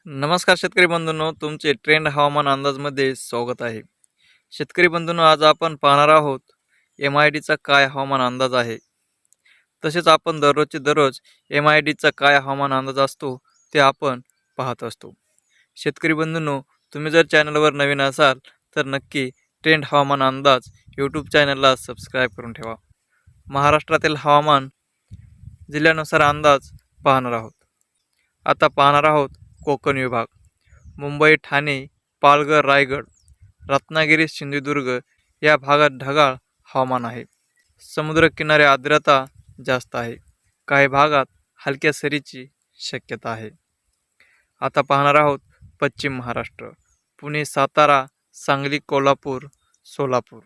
नमस्कार शेतकरी बंधूंनो, तुमचे ट्रेंड हवामान अंदाजमध्ये स्वागत आहे. शेतकरी बंधूंनो, आज आपण पाहणार आहोत MIDचा काय हवामान अंदाज आहे. तसेच आपण दररोजचे दररोज MIDचा काय हवामान अंदाज असतो ते आपण पाहत असतो. शेतकरी बंधूंनो, तुम्ही जर चॅनलवर नवीन असाल तर नक्की ट्रेंड हवामान अंदाज यूट्यूब चॅनलला सबस्क्राईब करून ठेवा. महाराष्ट्रातील हवामान जिल्ह्यानुसार अंदाज पाहणार आहोत. आता पाहणार आहोत कोकण विभाग. मुंबई, ठाणे, पालघर, रायगड, रत्नागिरी, सिंधुदुर्ग या भागात ढगाळ हवामान आहे. समुद्रकिनारे आर्द्रता जास्त आहे. काही भागात हलक्या सरीची शक्यता आहे. आता पाहणार आहोत पश्चिम महाराष्ट्र. पुणे, सातारा, सांगली, कोल्हापूर, सोलापूर.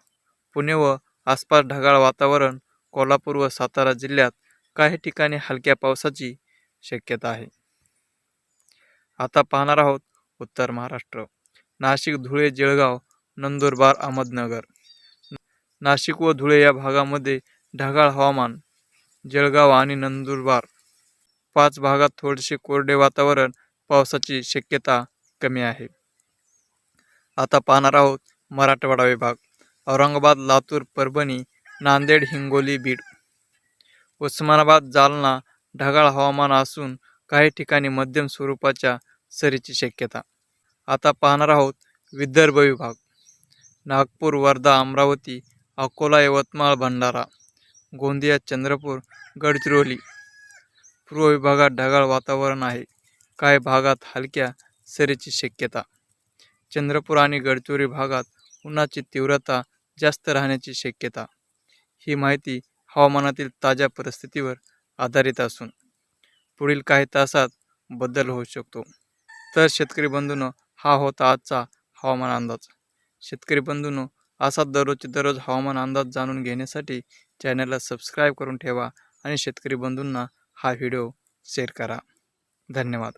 पुणे व आसपास ढगाळ वातावरण. कोल्हापूर व सातारा जिल्ह्यात काही ठिकाणी हलक्या पावसाची शक्यता आहे. आता पाहणार आहोत उत्तर महाराष्ट्र. नाशिक, धुळे, जळगाव, नंदुरबार, अहमदनगर. नाशिक व धुळे या भागामध्ये ढगाळ हवामान. जळगाव आणि नंदुरबार 5 भागात थोडेसे कोरडे वातावरण, पावसाची शक्यता कमी आहे. आता पाहणार आहोत मराठवाडा विभाग. औरंगाबाद, लातूर, परभणी, नांदेड, हिंगोली, बीड, उस्मानाबाद, जालना ढगाळ हवामान असून काही ठिकाणी मध्यम स्वरूपाच्या सरीची शक्यता. आता पाहणार आहोत विदर्भ विभाग. नागपूर, वर्धा, अमरावती, अकोला, यवतमाळ, भंडारा, गोंदिया, चंद्रपूर, गडचिरोली. पूर्व विभागात ढगाळ वातावरण आहे. काही भागात हलक्या सरीची शक्यता. चंद्रपूर आणि गडचिरोली भागात उन्हाची तीव्रता जास्त राहण्याची शक्यता. ही माहिती हवामानातील ताज्या परिस्थितीवर आधारित असून पुढील काही तासात बदल होऊ शकतो. तर शेतकरी बंधूंनो, हा होता आजचा हवामान अंदाज. शेतकरी बंधूंनो, असा दररोजचे दररोज हवामान अंदाज जाणून घेण्यासाठी चॅनलला सबस्क्राईब करून ठेवा आणि शेतकरी बंधूंना हा व्हिडिओ शेअर करा. धन्यवाद.